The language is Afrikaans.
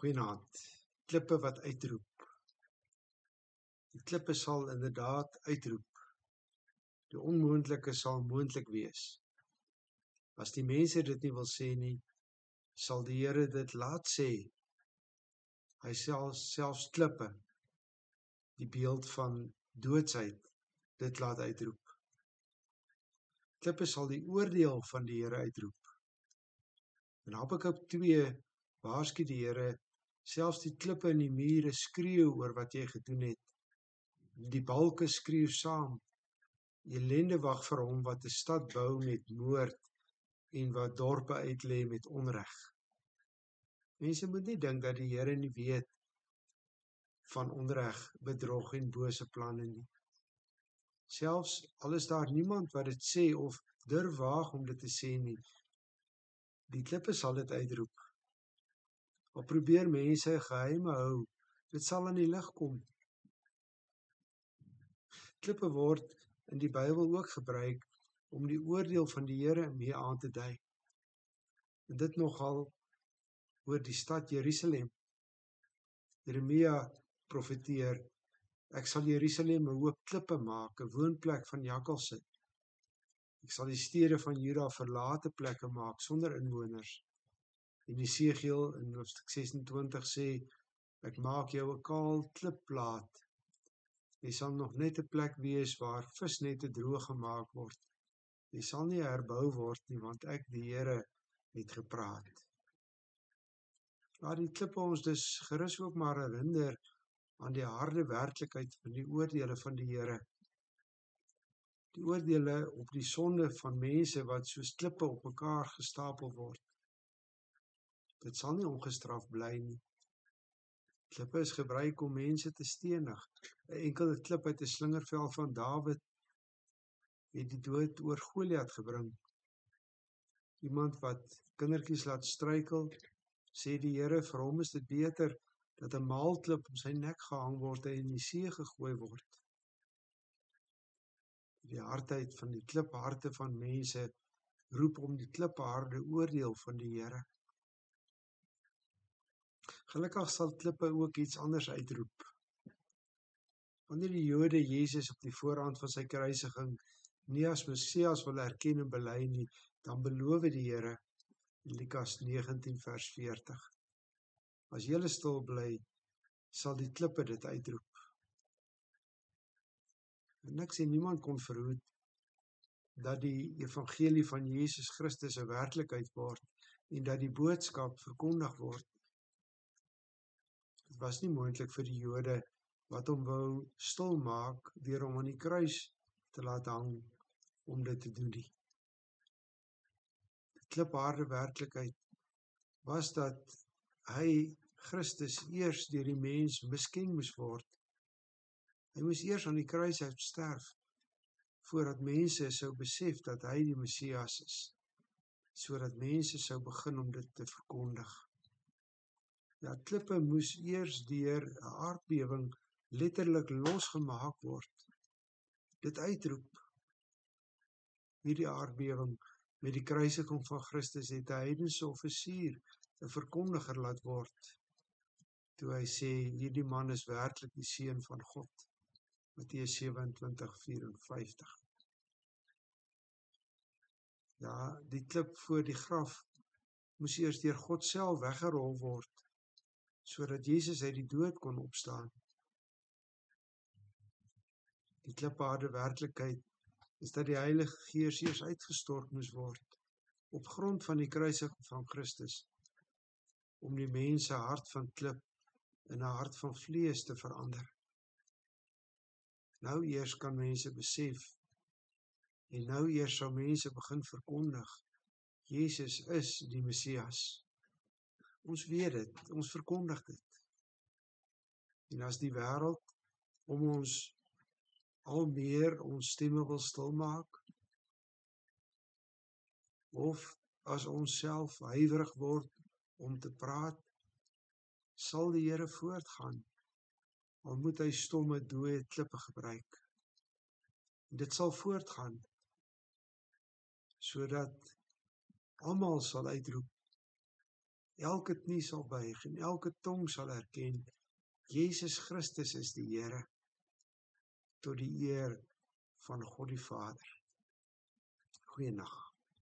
Goeienaand. Klippe wat uitroep. Die klippe sal inderdaad uitroep. Die onmoontlike sal moontlik wees. As die mense dit nie wil sê nie, sal die Here dit laat sê. Hy sal selfs klippe, die beeld van doodsheid, dit laat uitroep. Klippe sal die oordeel van die Here uitroep. In Habakuk 2 waarsku die Here, selfs die klippe en die mure skreeu oor wat jy gedoen het. Die balke skreeu saam. Ellende wag vir hom wat 'n stad bou met moord en wat dorpe uitlê met onreg. Mense moet nie dink dat die Here nie weet van onreg, bedrog en bose planne nie. Selfs al is daar niemand wat dit sê of durf waag om dit te sê nie, die klippe sal dit uitroep. Al probeer mense geheime hou, dit sal aan die lig kom. Klippe word in die Bybel ook gebruik om die oordeel van die Here mee aan te dui. En dit nogal oor die stad Jerusalem. Jeremia profeteer, ek sal Jerusalem 'n hoop klippe maak, 'n woonplek van jakkalse. Ek sal die stede van Juda verlate plekke maak sonder inwoners. En Esegiel in hoofstuk 26 sê, ek maak jou 'n kaal klipplaat. Jy sal nog net 'n plek wees waar visnette droog gemaak word. Jy sal nie herbou word nie, want ek, die Here, het gepraat. Laat die klippe ons dus gerus ook maar herinner aan die harde werklikheid van die oordeele van die Here. Die oordeele op die sonde van mense wat soos klippe op mekaar gestapel word. Dit sal nie ongestraf bly nie. Klippe is gebruik om mense te stenig. 'n enkele klip uit 'n slingervel van Dawid het die dood oor Goliat gebring. Iemand wat kindertjies laat struikel, sê die Here, vir hom is dit beter dat 'n maalklip om sy nek gehang word en in die see gegooi word. Die hardheid van die klipharte van mense roep om die klipharde oordeel van die Here. Gelukkig sal klippe ook iets anders uitroep. Wanneer die Jode Jesus op die voorhand van sy kruisiging nie as Messias wil erken en bely nie, dan beloof die Here in Lukas 19 vers 40. As julle stil bly, sal die klippe dit uitroep. En niks en niemand kon verhoed dat die evangelie van Jesus Christus 'n werklikheid word en dat die boodskap verkondig word. Dit was nie moontlik vir die Jode wat hom wou stilmaak deur hom aan die kruis te laat hang om dit te doen nie. Die klipharde werklikheid was dat hy, Christus, eers deur die mens misken moes word. Hy moes eers aan die kruis uit sterf, voordat mense sou besef dat hy die Messias is, sodat mense sou begin om dit te verkondig. Ja, klippe moes eers deur 'n aardbewing letterlik losgemaak word. Dit uitroep. Hierdie aardbewing met die kruisiging van Christus het 'n heidense offisier, 'n verkondiger laat word, toe hy sê, hierdie man is werklik die seun van God. Matteus 27:54. Ja, die klip voor die graf moes eers deur God self weggerol word, sodat Jesus uit die dood kon opstaan. Die klipharde werklikheid is dat die Heilige Gees eers uitgestort moes word, op grond van die kruisiging van Christus, om die mense hart van klip in 'n hart van vlees te verander. Nou eers kan mense besef, en nou eers sal mense begin verkondig, Jesus is die Messias. Ons weet dit, ons verkondig dit. En as die wêreld om ons al meer ons stemme wil stilmaak, of as ons self huiwerig word om te praat, sal die Here voortgaan, al moet hy stomme, dooie klippe gebruik. En dit sal voortgaan, sodat almal sal uitroep, elke knie sal buig en elke tong sal erken, Jesus Christus is die Here, tot die eer van God die Vader. Goeienaand.